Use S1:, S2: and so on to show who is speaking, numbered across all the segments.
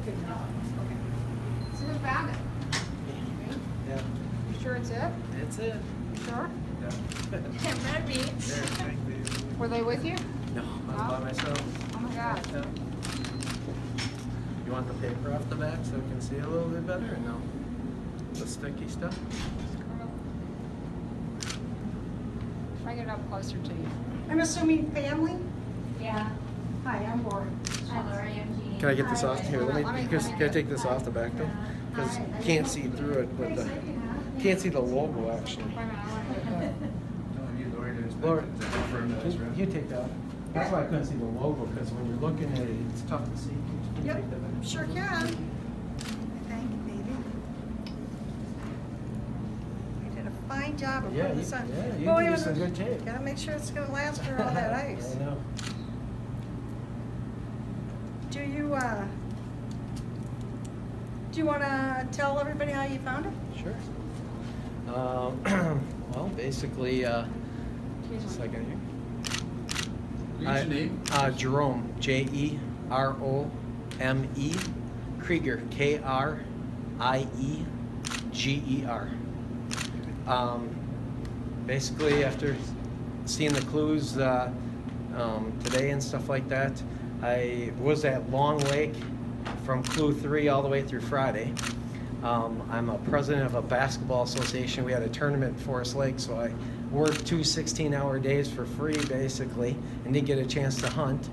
S1: Okay. So who found it?
S2: Yeah.
S1: You sure it's it?
S2: That's it.
S1: You sure?
S2: Yeah.
S3: Maybe.
S2: There, thank you.
S1: Were they with you?
S2: No, I was by myself.
S1: Oh my God.
S2: Yeah. You want the paper off the back so you can see a little bit better or no? The sticky stuff?
S1: Try to get up closer to you.
S4: I'm assuming family?
S3: Yeah.
S4: Hi, I'm Laura.
S3: Hi, Laura. I'm Jean.
S2: Can I get this off? Here,
S1: Let me-
S2: can I take this off the back though? Because you can't see through it, but can't see the logo actually.
S1: Wait a minute, I want to get the-
S2: Laura, can you take that? That's why I couldn't see the logo, because when you're looking at it, it's tough to see. Can you
S4: Yep,
S2: take that back?
S4: sure can. Thank you, baby. You did a fine job of
S2: Yeah,
S4: putting
S2: you,
S4: this on.
S2: yeah, you
S4: Boy,
S2: do
S4: I'm
S2: some good tape.
S4: Gotta make sure it's gonna last for all that ice.
S2: I know.
S4: Do you wanna tell everybody how you found it?
S2: Sure. Well, basically, just a second here.
S5: What's your name?
S2: Jerome, Jerome, Krieger, Krieger. Basically, after seeing the clues today and stuff like that, I was at Long Lake from Clue 3 all the way through Friday. I'm a president of a basketball association. We had a tournament in Forest Lake, so I worked 2 16-hour days for free, basically, and didn't get a chance to hunt.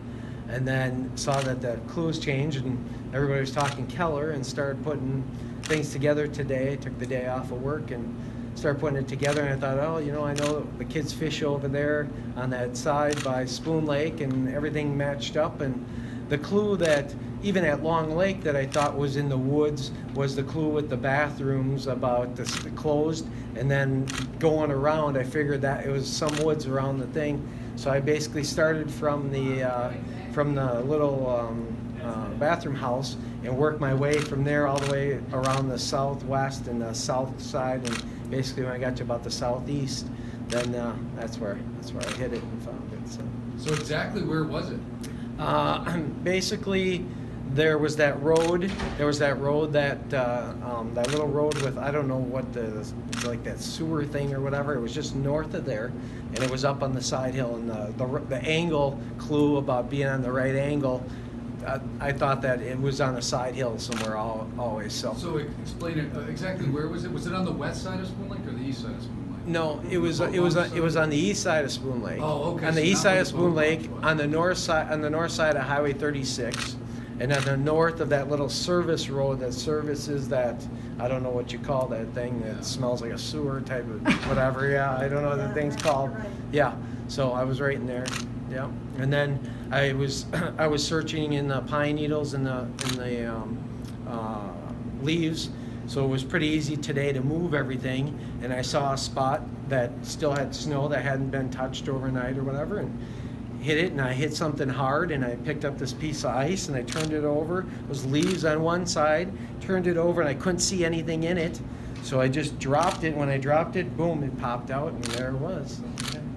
S2: And then saw that the clues changed, and everybody was talking Keller, and started putting things together today. Took the day off of work and started putting it together, and I thought, oh, you know, I know the kids fish over there on that side by Spoon Lake, and everything matched up. And the clue that even at Long Lake that I thought was in the woods was the clue with the bathrooms about the closed, and then going around, I figured that it was some woods around the thing. So I basically started from the little bathroom house and worked my way from there all the way around the southwest and the south side, and basically when I got to about the southeast, then that's where I hit it and found it.
S5: So exactly where was it?
S2: Basically, there was that road. There was that road that that little road with, I don't know what like that sewer thing or whatever. It was just north of there, and it was up on the side hill. And the angle clue about being on the right angle, I thought that it was on a side hill somewhere always.
S5: So explain it exactly. Where was it? Was it on the west side of Spoon Lake or the east side of Spoon Lake?
S2: No, it was on the east side of Spoon Lake.
S5: Oh, okay.
S2: On the
S5: So
S2: east
S5: not
S2: side
S5: where
S2: of
S5: the
S2: Spoon
S5: boat
S2: Lake,
S5: launch was.
S2: on the north side of Highway 36, and on the north of that little service road that services that, I don't know what you call that thing that
S5: Yeah.
S2: smells like a sewer type of whatever. Yeah, I don't know what the
S4: Yeah,
S2: thing's
S4: right,
S2: called.
S4: right.
S2: Yeah, so I was right in there. Yeah, and then I was searching in the pine needles and the leaves. So it was pretty easy today to move everything, and I saw a spot that still had snow that hadn't been touched overnight or whatever, and hit it, and I hit something hard, and I picked up this piece of ice and I turned it over. It was leaves on one side, turned it over, and I couldn't see anything in it, so I just dropped it. When I dropped it, boom, it popped out, and there it was.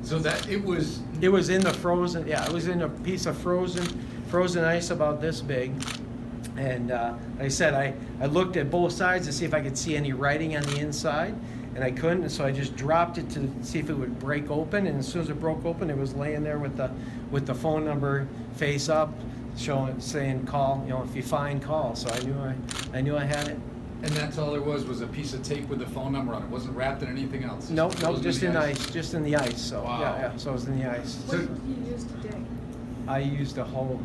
S5: So that it was.
S2: It was in the frozen, yeah, it was in a piece of frozen ice about this big. And like I said, I looked at both sides to see if I could see any writing on the inside, and I couldn't, and so I just dropped it to see if it would break open, and as soon as it broke open, it was laying there with the phone number face up, saying call, you know, if you find, call. So I knew I had it.
S5: And that's all there was a piece of tape with the phone number on it. It wasn't wrapped in anything else.
S2: Nope,
S5: Frozen
S2: just in
S5: the
S2: ice, just in the ice. So
S5: Wow.
S2: yeah, so it was in the ice.
S4: What did you use to dig?
S2: I used a hoe.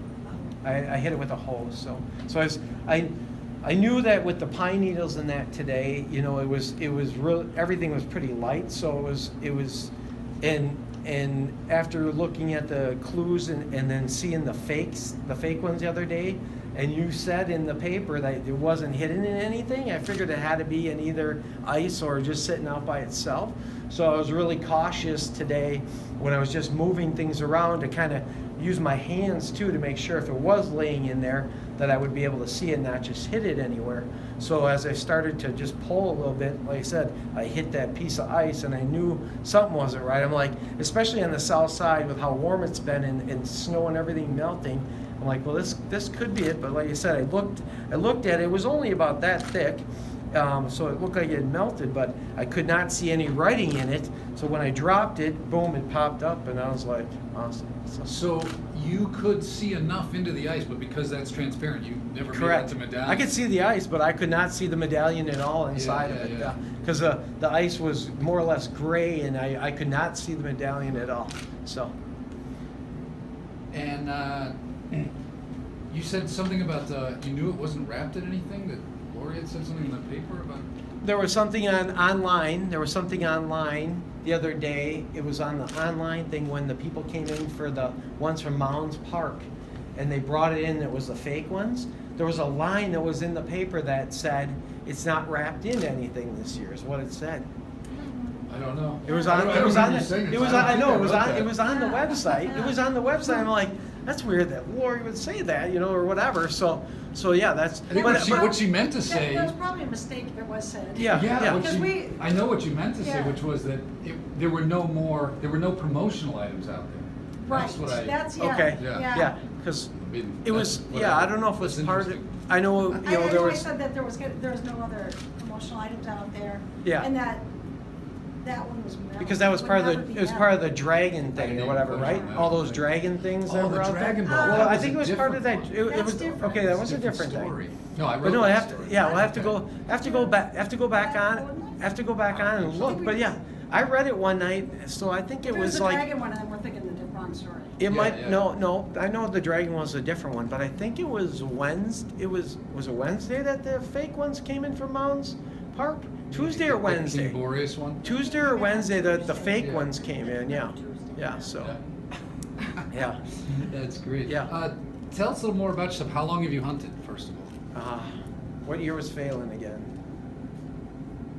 S2: I hit it with a hose. So I knew that with the pine needles and that today, you know, it was real. Everything was pretty light. So it was, and after looking at the clues and then seeing the fake ones the other day, and you said in the paper that it wasn't hidden in anything, I figured it had to be in either ice or just sitting out by itself. So I was really cautious today when I was just moving things around to kind of use my hands too to make sure if it was laying in there that I would be able to see it, not just hit it anywhere. So as I started to just pull a little bit, like I said, I hit that piece of ice and I knew something wasn't right. I'm like, especially on the south side with how warm it's been and snow and everything melting, I'm like, well, this could be it, but like I said, I looked at it. It was only about that thick, so it looked like it had melted, but I could not see any writing in it. So when I dropped it, boom, it popped up, and I was like, awesome.
S5: So you could see enough into the ice, but because that's transparent, you never
S2: Correct.
S5: made it to Medallion.
S2: I could see the ice, but I could not see the medallion at all inside
S5: Yeah,
S2: of it.
S5: yeah.
S2: Because the ice was more or less gray, and I could not see the medallion at all. So.
S5: And you said something about you knew it wasn't wrapped in anything. That Lori had said something in the paper about.
S2: There was something online. There was something online the other day. It was on the online thing when the people came in for the ones from Mounds Park, and they brought it in. It was the fake ones. There was a line that was in the paper that said it's not wrapped in anything this year. Is what it said.
S5: I don't know.
S2: It was
S5: I
S2: on.
S5: don't
S2: It was on.
S5: remember you saying
S2: It
S5: this.
S2: was.
S5: I
S2: I
S5: don't
S2: know.
S5: think
S2: It was
S5: I wrote
S2: on.
S5: that.
S2: It was on the website. It was on the website. I'm like, that's weird that Lori would say that, or whatever. So yeah, that's.
S5: I think what she meant to say.
S4: That was probably a mistake if it was said.
S2: Yeah.
S5: Yeah,
S4: Because
S5: I know what you meant to say,
S4: Yeah.
S5: which was that there were no promotional items out there.
S4: Right,
S5: That's what I.
S4: that's, yeah.
S2: Okay.
S5: Yeah.
S2: Yeah. Because
S5: I mean,
S2: it was.
S5: that's
S2: Yeah.
S5: whatever.
S2: I don't know if it was
S5: That's
S2: part of.
S5: interesting.
S2: I know.
S4: I
S2: There
S4: know I
S2: was.
S4: said that there was no other promotional items out there.
S2: Yeah.
S4: And that one was.
S2: Because that was
S4: would
S2: part of
S4: never
S2: the.
S4: be
S2: It was
S4: out.
S2: part of the dragon thing or
S5: Dragon
S2: whatever,
S5: Ball,
S2: right?
S5: yeah.
S2: All those dragon things that
S5: Oh,
S2: were
S5: the
S2: out
S5: Dragon
S2: there.
S5: Ball.
S2: Well,
S5: That
S2: I
S5: was
S2: think
S5: a
S2: it was part of that.
S5: different
S2: It
S4: That's
S2: was
S4: different.
S2: okay. That was a
S5: Different
S2: different
S5: story.
S2: thing.
S5: No, I wrote
S2: But no, I
S5: that
S2: have to.
S5: story.
S2: Yeah, we'll have to
S5: Okay.
S2: go back. Have to go back on. Have to go back on and look. But yeah, I read it one night, so I think it
S4: If it was
S2: was
S4: the
S2: like.
S4: dragon one, and then we're thinking the wrong story.
S2: It
S5: Yeah,
S2: might
S5: yeah.
S2: no. I know the dragon was a different one, but I think it was Wednesday. It was it Wednesday that the fake ones came in from Mounds Park? Tuesday or
S5: The
S2: Wednesday?
S5: King Boreas one.
S2: Tuesday or Wednesday the fake
S5: Yeah.
S2: ones came in. Yeah, yeah. So yeah.
S5: That's great.
S2: Yeah.
S5: Tell us a little more about yourself. How long have you hunted, first of all?
S2: What year was Phelan again?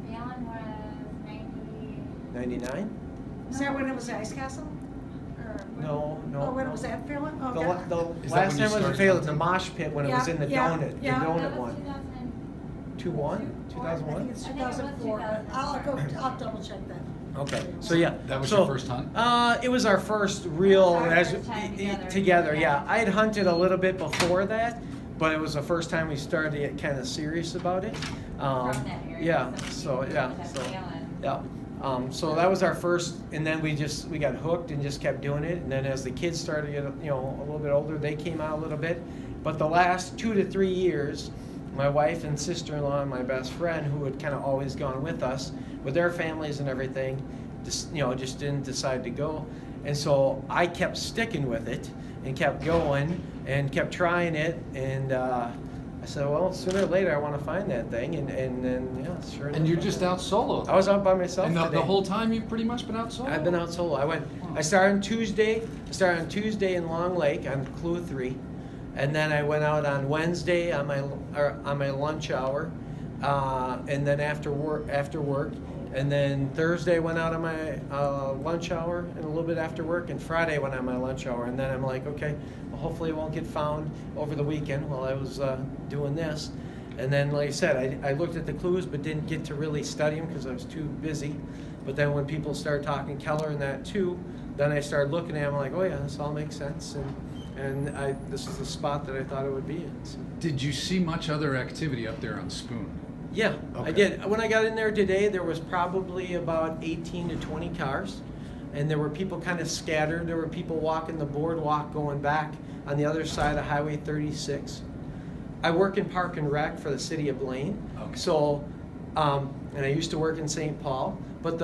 S3: Phelan was 90.
S2: 99?
S4: Is that when it was the Ice Castle? Or when-
S2: No.
S4: Oh, when it was at Fairland? Oh,
S2: The,
S4: God.
S2: the
S5: Is that
S2: last
S5: when
S2: time
S5: you
S2: was the
S5: started
S2: Phelan, the
S5: hunting?
S2: mosh pit when it was in the
S4: Yeah,
S2: donut,
S4: yeah.
S2: the donut
S3: That was
S2: one.
S3: 2000.
S2: 2-1?
S4: I
S2: 2001?
S4: think it's
S3: I think it was
S4: 2004.
S3: 2004.
S4: I'll double check that.
S2: Okay, so yeah.
S5: That was
S2: so,
S5: your first hunt?
S2: It was our first real,
S3: Our
S2: as,
S3: first time together.
S2: together, yeah.
S3: Yeah.
S2: I had hunted a little bit before that, but it was the first time we started to get kind of serious about it.
S3: From that area.
S2: Yeah,
S3: some
S2: so,
S3: people
S2: yeah,
S3: that
S2: so,
S3: Phelan.
S2: yeah. So that was our first, and then we got hooked and just kept doing it. And then as the kids started to get, a little bit older, they came out a little bit. But the last 2 to 3 years, my wife and sister-in-law and my best friend, who had kind of always gone with us, with their families and everything, just didn't decide to go. And so I kept sticking with it and kept going and kept trying it. And I said, well, sooner or later I want to find that thing. And then, yeah, sure enough.
S5: And you're
S2: I
S5: just
S2: did.
S5: out solo.
S2: I was out by myself
S5: And
S2: today.
S5: the whole time you've pretty much been out solo?
S2: I've been out solo. I started on Tuesday. I started on Tuesday in Long Lake on Clue 3. And then I went out on Wednesday on my lunch hour. And then after work. And then Thursday went out on my lunch hour and a little bit after work. And Friday went on my lunch hour. And then I'm like, okay, well, hopefully it won't get found over the weekend while I was doing this. And then, like I said, I looked at the clues but didn't get to really study them because I was too busy. But then when people started talking Keller and that too, then I started looking at them like, oh yeah, this all makes sense. And this is the spot that I thought it would be in. So.
S5: Did you see much other activity up there on Spoon?
S2: Yeah,
S5: Okay.
S2: I did. When I got in there today, there was probably about 18 to 20 cars. And there were people kind of scattered. There were people walking the boardwalk going back on the other side of Highway 36. I work in Park and Rec for the city of Blaine.
S5: Okay.
S2: So, and I used to work in St. Paul, but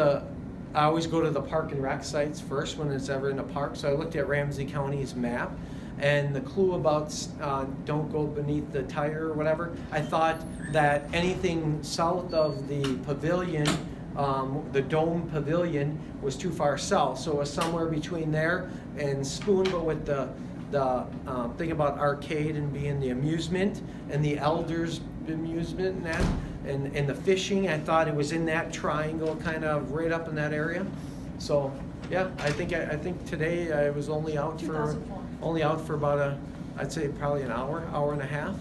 S2: I always go to the Park and Rec sites first when it's ever in a park. So I looked at Ramsey County's map, and the clue about don't go beneath the tire or whatever, I thought that anything south of the pavilion, the dome pavilion, was too far south. So it was somewhere between there and Spoon, but with the thing about arcade and being the amusement and the elders amusement and that and the fishing, I thought it was in that triangle kind of right up in that area. So yeah, I think today I was only out for
S4: 2004.
S2: about I'd say probably an hour and a half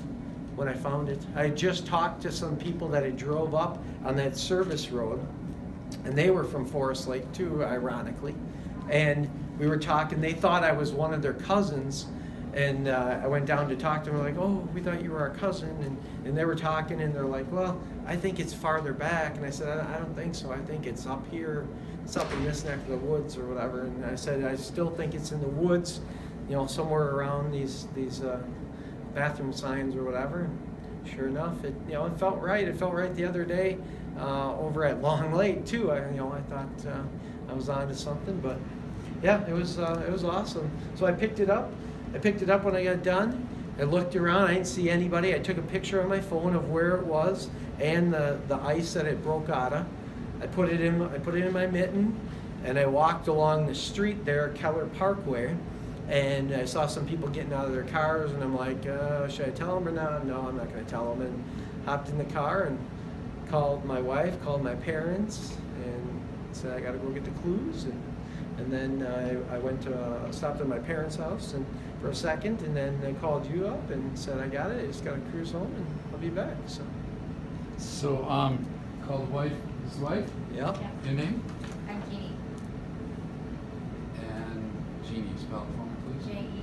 S2: when I found it. I just talked to some people that had drove up on that service road, and they were from Forest Lake too, ironically. And we were talking, they thought I was one of their cousins, And I went down to talk to them, like, oh, we thought you were our cousin. And they were talking, and they're like, well, I think it's farther back. And I said, I don't think so. I think it's up here. It's up in this neck of the woods or whatever. And I said, I still think it's in the woods, you know, somewhere around these bathroom signs or whatever. And sure enough, it felt right. It felt right the other day over at Long Lake too. I thought I was on to something, but yeah, it was awesome. So I picked it up. When I got done. I looked around. I didn't see anybody. I took a picture on my phone of where it was and the ice that it broke out of. I put it in my mitten, and I walked along the street there, Keller Parkway, and I saw some people getting out of their cars, and I'm like, should I tell them or not? No, I'm not going to tell them. And hopped in the car and called my wife, called my parents, and said I got to go get the clues. And then I went to stopped at my parents' house and for a second, and then I called you up and said I got it. I just got to cruise home, and I'll be back.
S5: So, call the wife, his wife?
S2: Yep.
S3: Yeah.
S5: Your name?
S3: I'm Jeannie.
S5: And Jeannie, spell it for me, please.
S3: Jeannie.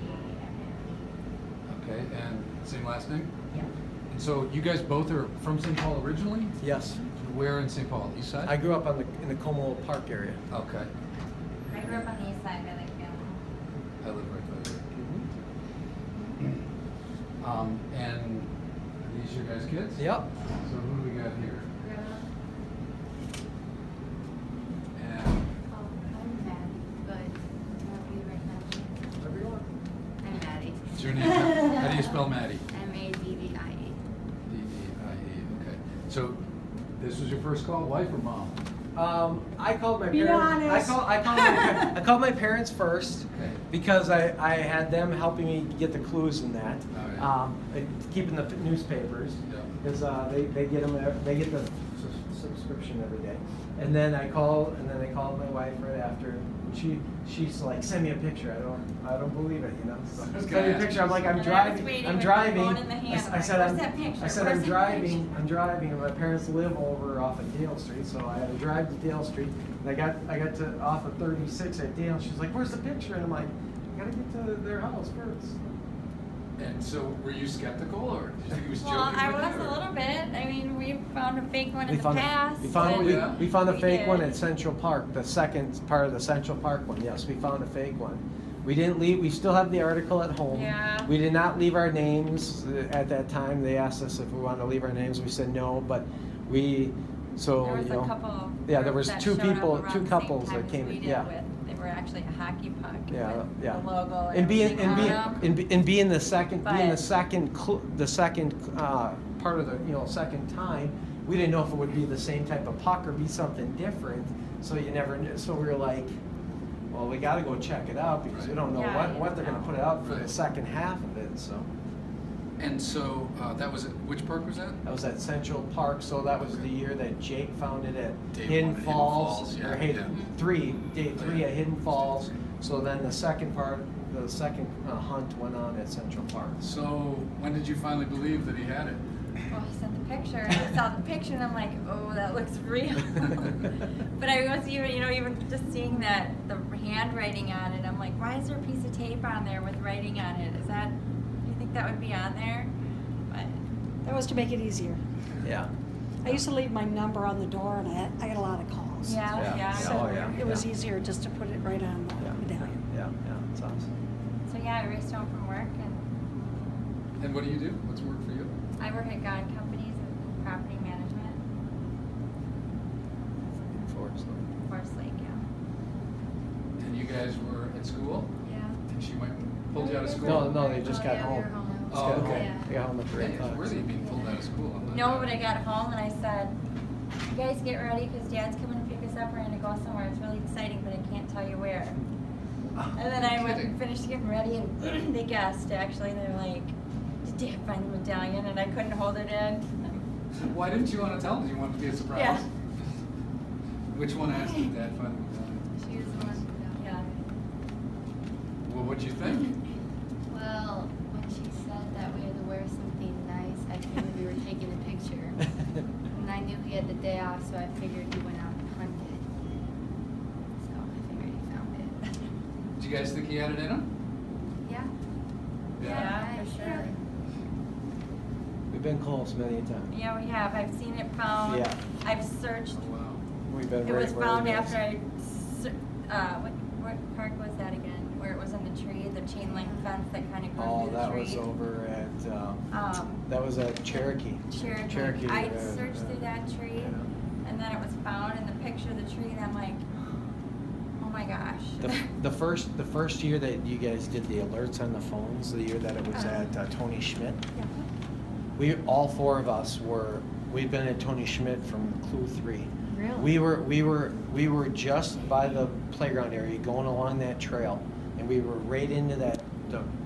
S5: Okay, and same last name?
S3: Yeah.
S5: And so you guys both are from St. Paul originally?
S2: Yes.
S5: Where in St. Paul? East side?
S2: I grew up in the Como Park area.
S5: Okay.
S3: I grew up on the east side by Lake Valley.
S5: I live right by there. And are these your guys' kids?
S2: Yep.
S5: So who do we got here? And
S3: I'm Maddie, but I'll be right now.
S2: Everyone.
S3: I'm Maddie.
S5: what's your name? How do you spell Maddie?
S3: M-A-D-D-I-E.
S5: D-D-I-E, okay. So this was your first call, wife or mom?
S2: I called my
S4: Be
S2: parents.
S4: honest.
S2: I called my parents first
S5: Okay.
S2: because I had them helping me get the clues in that,
S5: All
S2: keeping the newspapers
S5: Yeah.
S2: because they get them. They get the subscription every day. And then I called my wife right after. She's like, send me a picture. I don't believe it, you know. So,
S5: I was
S2: send
S5: gonna
S2: me a
S5: ask
S2: picture. I'm like, I'm
S3: And I was
S2: driving.
S3: waiting
S2: I'm
S3: with my
S2: driving.
S3: phone in the hand,
S2: I
S3: like,
S2: said,
S3: "Where's that picture?
S2: I said,
S3: Where's
S2: I'm
S3: that
S2: driving.
S3: picture?"
S2: I'm driving, and my parents live over off of Dale Street, so I had to drive to Dale Street. And I got to off of 36 at Dale. She's like, where's the picture? And I'm like, I gotta get to their house first.
S5: And so were you skeptical, or did you think he was joking
S3: Well, I
S5: with
S3: was
S5: you,
S3: a
S5: or-
S3: little bit. I mean, we found a fake one in the past.
S2: We found
S5: Oh,
S2: we,
S5: yeah?
S2: we found a
S3: We
S2: fake one
S3: did.
S2: at Central Park, the second part of the Central Park one. Yes, we found a fake one. We didn't leave. We still have the article at home.
S3: Yeah.
S2: We did not leave our names at that time. They asked us if we wanted to leave our names. We said no, but we. So
S3: There was
S2: you know.
S3: a couple.
S2: Yeah, there
S3: groups
S2: was
S3: that
S2: two
S3: showed up
S2: people,
S3: around
S2: two
S3: the same
S2: couples
S3: time
S2: that
S3: as
S2: came.
S3: we did
S2: Yeah.
S3: with- They were actually a hockey puck.
S2: Yeah,
S3: with
S2: yeah.
S3: The logo
S2: And being
S3: everything on them.
S2: and being the second
S3: But-
S2: second part of the second time, we didn't know if it would be the same type of puck or be something different. So you never knew. So we were like, well, we got to go check it out because we don't know
S3: Yeah,
S2: what they're going to put out for the
S5: Right.
S2: second half of it. So
S5: And so that was which park was that?
S2: that was at Central Park. So that was the year that Jake found it at
S5: Day
S2: Hidden
S5: one at Hidden
S2: Falls,
S5: Falls,
S2: or
S5: yeah,
S2: Hidden
S5: yeah.
S2: Day
S5: Oh,
S2: three
S5: yeah.
S2: at Hidden Falls. So then the second hunt went on at Central Park.
S5: So when did you finally believe that he had it?
S3: Well, he sent the picture, and I saw the picture, and I'm like, oh, that looks real. But I was even just seeing that, the handwriting on it, I'm like, why is there a piece of tape on there with writing on it? Do you think that would be on there? But,
S4: That was to make it easier.
S2: Yeah.
S4: I used to leave my number on the door, and I got a lot of calls.
S3: yeah.
S2: Oh, yeah.
S4: So it was easier just to put it right on the
S2: Yeah.
S4: medallion.
S2: Yeah, it's awesome.
S3: So yeah, I raced home from work, and
S5: And what do you do? What's work for you?
S3: I work at God Companies in property management,
S2: Forest Lake.
S3: Forest Lake, yeah.
S5: And you guys were at school,
S3: Yeah.
S5: and she went and pulled you out of school?
S2: No, they just got
S3: yeah,
S2: home.
S3: we were home.
S2: Just
S5: Oh,
S2: got
S5: okay.
S2: home. They got home at 3
S5: Hey, it's
S2: o'clock.
S5: worthy of being pulled out of school. I'm not-
S3: No, but I got home and I said, you guys get ready because Dad's coming to pick us up. We're going to go somewhere. It's really exciting, but I can't tell you where. And then I went and finished getting ready, and they guessed, actually. They're like, did Dad find the medallion? And I couldn't hold it in.
S5: Why didn't you want to tell them? Did you want it to be a surprise?
S3: Yeah.
S5: Which one asked did Dad find the medallion?
S6: She was the one.
S3: Yeah.
S5: Well, what'd you think?
S6: Well, when she said that we had to wear something nice, I figured we were taking a picture. And I knew he had the day off, so I figured he went out and hunted. So I figured he found it.
S5: Did you guys think he had it in him?
S6: Yeah.
S3: Yeah, for sure.
S2: We've been close many a time.
S3: Yeah, we have. I've seen it found.
S2: Yeah.
S3: I've searched.
S5: Oh, wow.
S2: We've been
S3: It
S2: right
S3: was
S2: where
S3: found
S2: it is.
S3: after I, what park was that again? Where it was in the tree, the chain link fence that kind of goes
S2: Oh,
S3: through the
S2: that
S3: tree.
S2: was over at,
S3: Um,
S2: that was at Cherokee.
S3: Cherokee. I
S2: uh,
S3: searched through that tree,
S2: yeah.
S3: and then it was found in the picture of the tree, and I'm like, oh my gosh.
S2: The first year that you guys did the alerts on the phones, the year that it was at Tony Schmidt,
S4: Yeah.
S2: all four of us we'd been at Tony Schmidt from Clue 3.
S4: Really?
S2: We were just by the playground area going along that trail, and we were right into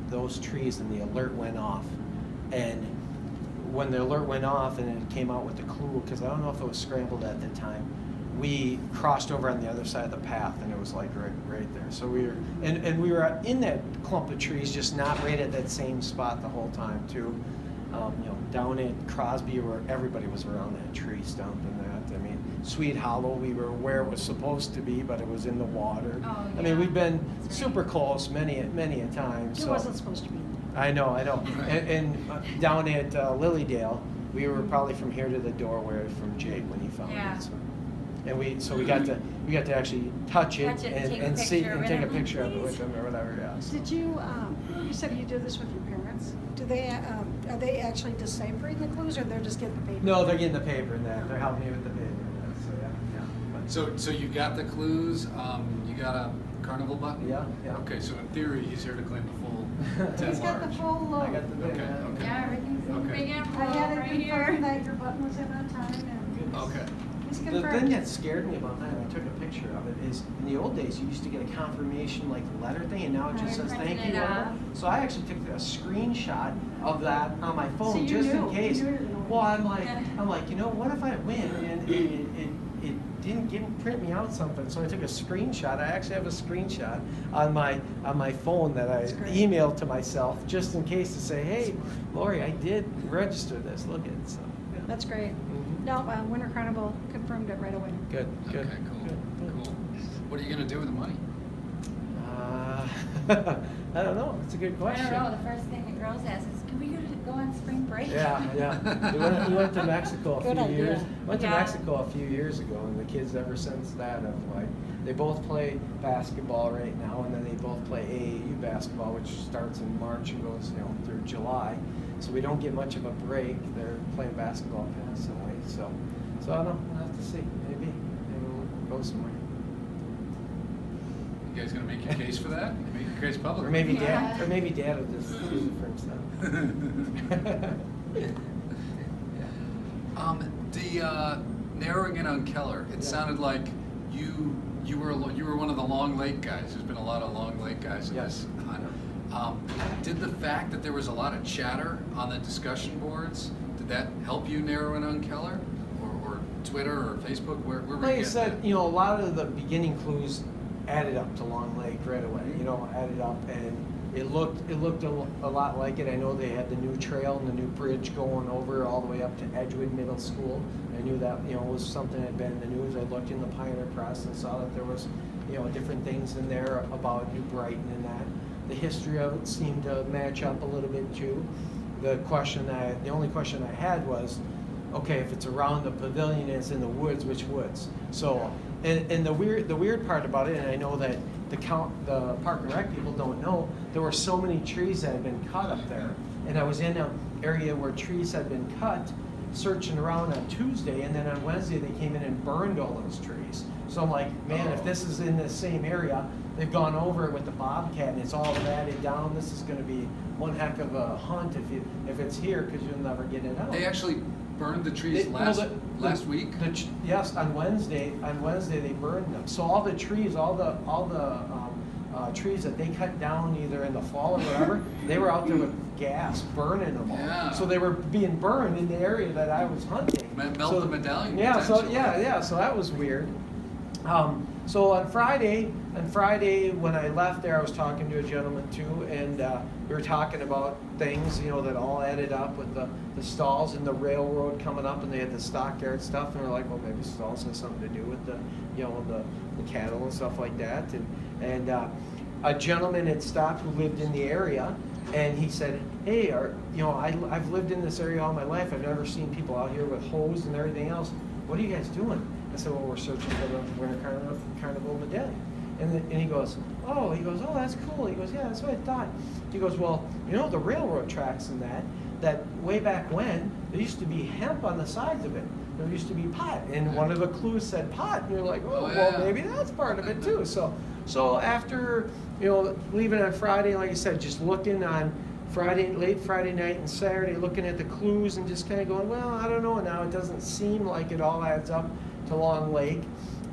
S2: those trees, and the alert went off. And when the alert went off and it came out with the clue, because I don't know if it was scrambled at the time, we crossed over on the other side of the path, and it was like right there. So we were we were in that clump of trees, just not right at that same spot the whole time too. Down at Crosby where everybody was around that tree stump and that. I mean, Sweet Hollow, we were where it was supposed to be, but it was in the water.
S3: Oh,
S2: I mean,
S3: yeah.
S2: we've been
S3: That's
S2: super
S3: right.
S2: close many a time.
S4: It
S2: So
S4: wasn't supposed to be.
S2: I know.
S5: Right.
S2: And down at Lilydale, we were probably from here to the doorway from Jake when he found
S3: Yeah.
S2: it. So. And we got to actually touch it,
S3: Touch it and take a
S2: and see
S3: picture
S2: and
S3: with
S2: take a
S3: him.
S2: picture of it with them or whatever. Yeah. So.
S4: Did you, you said you did this with your parents. Do they, are they actually deciphering the clues, or they're just getting the paper?
S2: No, they're getting the paper and that. They're helping me with the paper and that. So yeah. But,
S5: So you got the clues, you got a carnival button?
S2: Yeah.
S5: Okay, so in theory, he's here to claim the full 10
S4: He's got the
S5: large.
S4: full load.
S2: I got the
S5: Okay,
S2: big
S5: okay.
S3: Yeah, everything's in the
S5: Okay.
S3: big
S4: I
S3: envelope
S4: had it
S3: right
S4: confirmed
S3: here.
S4: that your button was in on time, and
S5: Okay.
S4: he's
S2: The
S4: confirmed.
S2: thing that scared me about that, and I took a picture of it, is in the old days you used to get a confirmation like letter thing, and now it just
S3: They're
S2: says
S3: printing
S2: thank you.
S3: it
S2: whatever.
S3: off.
S2: So I actually took a screenshot of that on my phone
S4: So you
S2: just
S4: knew.
S2: in case.
S4: You knew it was gonna
S2: Well, I'm
S3: Yeah.
S2: like, what if I win and it didn't print me out something? So I took a screenshot. I actually have a screenshot on my phone that I
S4: That's great.
S2: emailed to myself just in case to say, hey, Lori, I did register this. Look at it. So, yeah.
S4: That's great.
S2: Mhm.
S4: No, Winter Carnival confirmed it right away.
S2: Good.
S5: Okay, cool.
S2: Good.
S5: Cool. What are you gonna do with the money?
S2: I don't know. It's a good
S3: I
S2: question.
S3: don't know, the first thing the girls ask is, can we go on spring break?
S2: Yeah. We went to Mexico a
S4: Good
S2: few
S4: idea.
S2: years. Went to
S3: Yeah.
S2: Mexico a few years ago, and the kids ever since that have like they both play basketball right now, and then they both play AAU basketball, which starts in March and goes through July. So we don't get much of a break. They're playing basketball constantly. So I don't know. We'll have to see. Maybe we'll go somewhere.
S5: You guys gonna make your case for that? Make your case public?
S2: Or maybe
S3: Yeah.
S2: Dad will just use it for himself.
S5: The narrowing in on Keller, it
S2: Yeah.
S5: sounded like you were one of the Long Lake guys. There's been a lot of Long Lake guys in
S2: Yes.
S5: this hunt. Did the fact that there was a lot of chatter on the discussion boards, did that help you narrow in on Keller, or Twitter or Facebook? Where were
S2: Like I
S5: you
S2: said,
S5: getting
S2: a lot of the beginning clues added up to Long Lake right away. Added up, and it looked a lot like it. I know they had the new trail and the new bridge going over all the way up to Edgewood Middle School. I knew that was something that had been in the news. I looked in the Pioneer Press and saw that there was different things in there about New Brighton and that. The history of it seemed to match up a little bit too. The only question I had was, okay, if it's around the pavilion and it's in the woods, which woods? So, and the weird part about it, and I know that the Park and Rec people don't know, there were so many trees that had been cut up there, and I was in an area where trees had been cut, searching around on Tuesday, and then on Wednesday they came in and burned all those trees. So I'm like, man, if this is in the same area, they've gone over it with the Bobcat and it's all matted down. This is going to be one heck of a hunt if it's here, because you'll never get it out.
S5: They actually burned the trees last week?
S2: Yes, on Wednesday they burned them. So all the trees, all the trees that they cut down either in the fall or whatever, they were out there with gas burning them all.
S5: Yeah.
S2: So they were being burned in the area that I was hunting.
S5: Melt the medallion.
S2: Yeah. So
S5: potentially.
S2: So that was weird. So on Friday when I left there, I was talking to a gentleman too, and we were talking about things, that all added up with the stalls and the railroad coming up, and they had the stockyard stuff, and we're like, well, maybe stalls has something to do with the cattle and stuff like that, and a gentleman had stopped who lived in the area, And he said, hey, I've lived in this area all my life. I've never seen people out here with hose and everything else. What are you guys doing? I said, well, we're searching for the Winter Carnival medallion. And he goes, oh, that's cool. He goes, yeah, that's what I thought. He goes, well, the railroad tracks and that way back when, there used to be hemp on the sides of it. There used to be pot. And one of the clues said pot. And you're like, oh, well, maybe that's part of it too. So after, leaving on Friday, like I said, just looking on late Friday night and Saturday, looking at the clues and just kind of going, well, I don't know. Now it doesn't seem like it all adds up to Long Lake.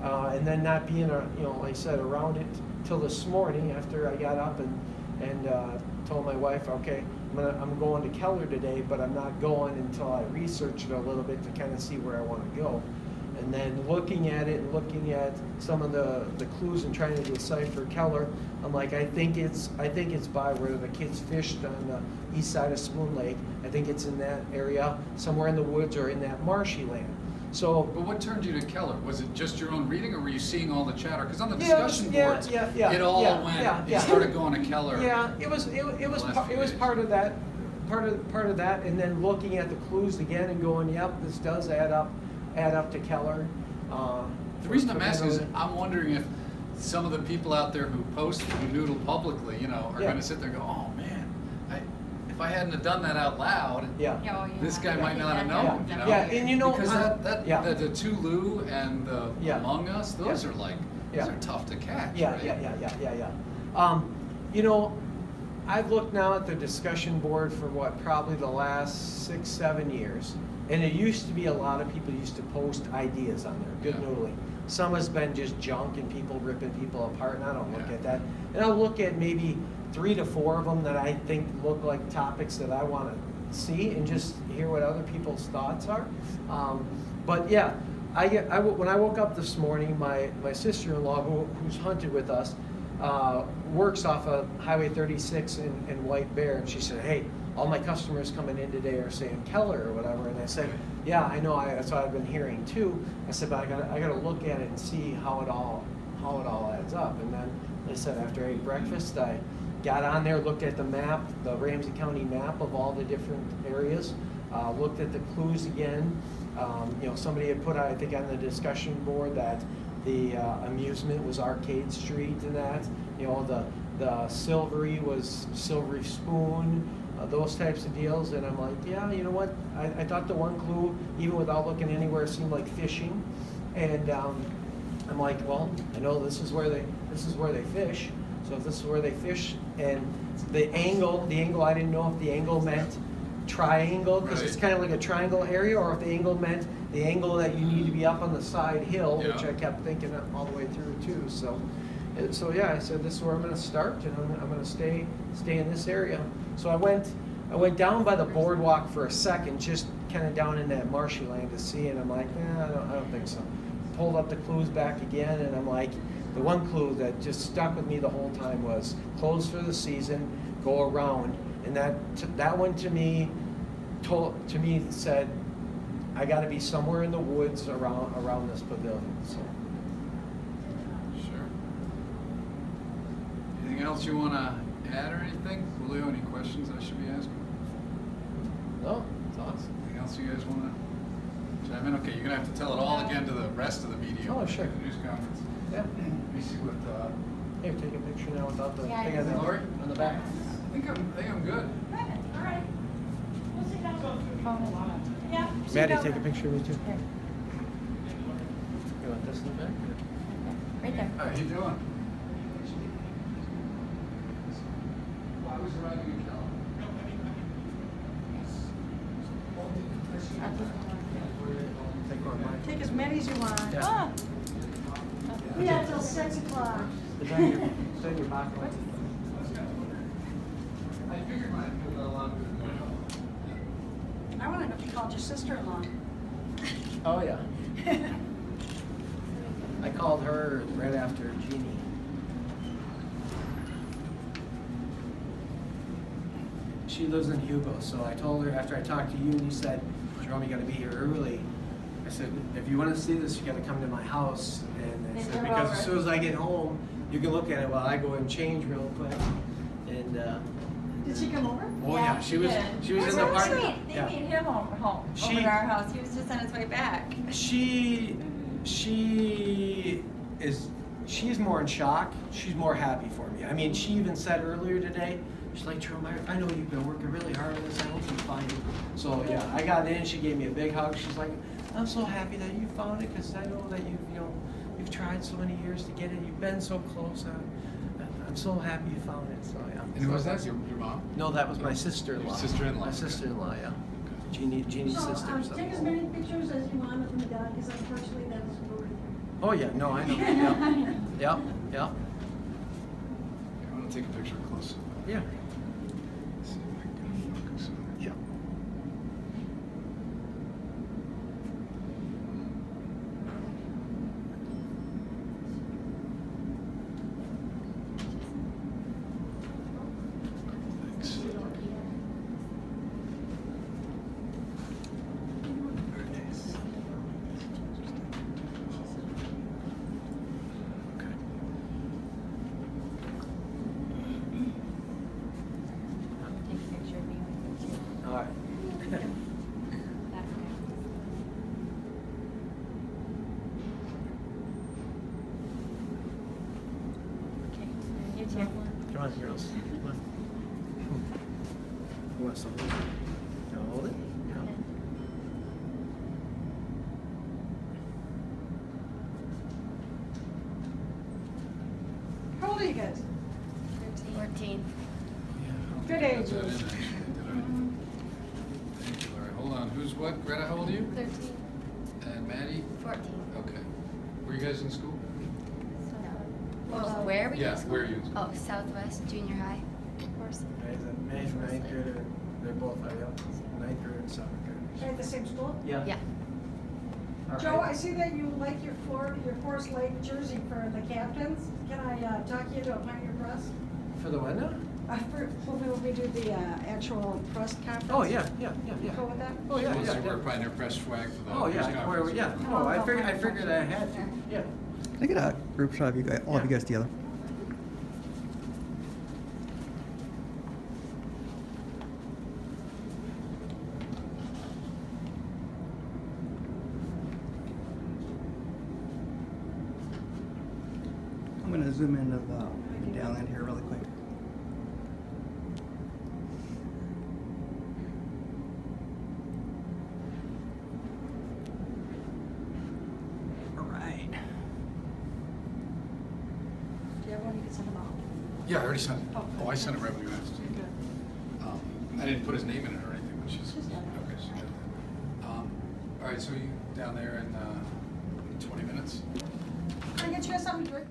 S2: And then not being, like I said, around it till this morning after I got up and told my wife, okay, I'm going to Keller today, but I'm not going until I research it a little bit to kind of see where I want to go. And then looking at it and looking at some of the clues and trying to decipher Keller, I'm like, I think it's by where the kids fished on the east side of Spoon Lake. I think it's in that area, somewhere in the woods or in that marshy land. So,
S5: but what turned you to Keller? Was it just your own reading, or were you seeing all the chatter? Because on the discussion boards, it all went. You started going to Keller.
S2: Yeah, it was part of that, part of that, and then looking at the clues again and going, yep, this does add up to Keller.
S5: The reason I'm asking is I'm wondering if some of the people out there who post, who noodle publicly, are going to sit there and go, oh man, if I hadn't have done that out loud, this guy might not have known.
S2: Yeah, and
S5: because the Tulu and the Among Us, those are like, those are tough to catch.
S2: Yeah. I've looked now at the discussion board for probably the last 6-7 years, and it used to be a lot of people used to post ideas on there, good noodling. Some has been just junk and people ripping people apart, and I don't look at that. And I'll look at maybe 3 to 4 of them that I think look like topics that I want to see and just hear what other people's thoughts are. But yeah, when I woke up this morning, my sister-in-law, who's hunted with us, works off of Highway 36 in White Bear, and she said, hey, all my customers coming in today are saying Keller or whatever. And I said, yeah, I know, that's what I've been hearing too. I said, but I gotta look at it and see how it all adds up. And then they said after I ate breakfast, I got on there, looked at the map, the Ramsey County map of all the different areas, looked at the clues again. Somebody had put, I think, on the discussion board that the amusement was Arcade Street and that. The silvery was Silvery Spoon. Those types of deals, and I'm like, yeah, you know what? I thought the one clue, even without looking anywhere, seemed like fishing, and I'm like, well, I know this is where they fish. So if this is where they fish, and the angle, I didn't know if the angle meant triangle, because it's kind of like a triangle area, or if the angle meant the angle that you need to be up on the side hill, which I kept thinking all the way through too. So yeah, I said, this is where I'm going to start, and I'm going to stay in this area. So I went down by the boardwalk for a second, just kind of down in that marshy land to see, and I'm like, I don't think so. Pulled up the clues back again, and I'm like, the one clue that just stuck with me the whole time was closed for the season, go around, and that one to me said, I got to be somewhere in the woods around this pavilion. So.
S5: Anything else you want to add or anything? Julio, any questions I should be asking?
S2: No, it's awesome.
S5: Anything else you guys want to chime in? Okay, you're going to have to tell it all again to the rest of the media.
S2: Oh, sure.
S5: The news conference.
S2: Yeah.
S5: Let me see what...
S2: Here, take a picture now without the thing
S5: Lori?
S2: on the back.
S5: I think I'm good.
S4: All right. We'll sit down. Yeah.
S2: Maddie, take a picture of me too.
S3: Here.
S2: You want this in the back?
S3: Right there.
S5: How you doing? I was arriving in Keller.
S2: Take one, Mike.
S4: Take as many as you want.
S2: Yeah.
S4: Ah. We have till 6 o'clock.
S2: Is that your pocket?
S5: I figured mine would go along with
S4: I want to know if you called your sister-in-law.
S2: Oh, yeah. I called her right after Jeannie. She lives in Hugo, so I told her after I talked to you and you said, Jerome, you got to be here early. I said, if you want to see this, you got to come to my house. And I said, because as soon as I get home, you can look at it while I go and change real quick. And
S4: Did she come over?
S5: Oh, yeah, she was
S3: did.
S5: in the
S3: That's
S5: parking.
S3: sweet. They
S2: Yeah.
S3: made him home
S2: She-
S3: over to our house. He was just on his way back.
S2: She's more in shock. She's more happy for me. I mean, she even said earlier today, she's like, Jerome, I know you've been working really hard on this. I hope you find it. So yeah, I got in. She gave me a big hug. She's like, I'm so happy that you found it because I know that you've tried so many years to get it. You've been so close. I'm so happy you found it. So yeah.
S5: And who was that? Your mom?
S2: No, that was my sister-in-law.
S5: Your sister-in-law,
S2: My
S5: okay.
S2: sister-in-law, yeah. Jeannie's
S4: So,
S2: sister. So.
S4: take as many pictures as you want of the medallion, because unfortunately that is over.
S2: Oh yeah, no, I know. Yep, yep.
S5: I want to take a picture close.
S2: Yeah.
S5: See if I can focus on it.
S2: Yeah.
S5: Thanks. Okay.
S3: Take a picture of me with you.
S2: All right.
S3: That's good. Okay, you too.
S2: Come on, girls. Come on. You want some? You want to hold it? Yeah.
S4: How old are you guys?
S6: 14.
S4: Good age.
S5: Thank you, Larry. Hold on. Who's what? Greta, how old are you?
S6: 13.
S5: And Maddie?
S6: 14.
S5: Okay. Were you guys in school?
S6: Well, where are we?
S5: Yeah,
S6: in school?
S5: where are you in school?
S6: Oh, Southwest Junior High. Of course.
S2: May's ninth grader. They're both are young. Ninth grader and seventh
S4: They're at the same school?
S2: grader.
S6: Yeah.
S2: All
S4: Joe,
S2: right.
S4: I see that you like your Forest Lake jersey for the captains. Can I talk you into a pint of your press?
S2: For the what now?
S4: When we do the actual press conference?
S2: Oh yeah.
S4: Go with that?
S2: Oh yeah,
S5: She wants
S2: yeah.
S5: to wear probably their press swag for the
S2: Oh
S5: press
S2: yeah,
S5: conference.
S2: yeah. No, I figured I had to. Yeah.
S7: Can I get a group shot of you guys, all of you guys together? I'm gonna zoom into the medallion here really quick. All right.
S4: Do you have one you can send them out?
S5: Yeah, I already sent it.
S4: Oh.
S5: Oh, I sent a revenue estimate. I didn't put his name in it or anything, but she's,
S4: She's got it.
S5: okay, she got it. All right, so you down there in 20 minutes?
S4: Can I get you something to drink?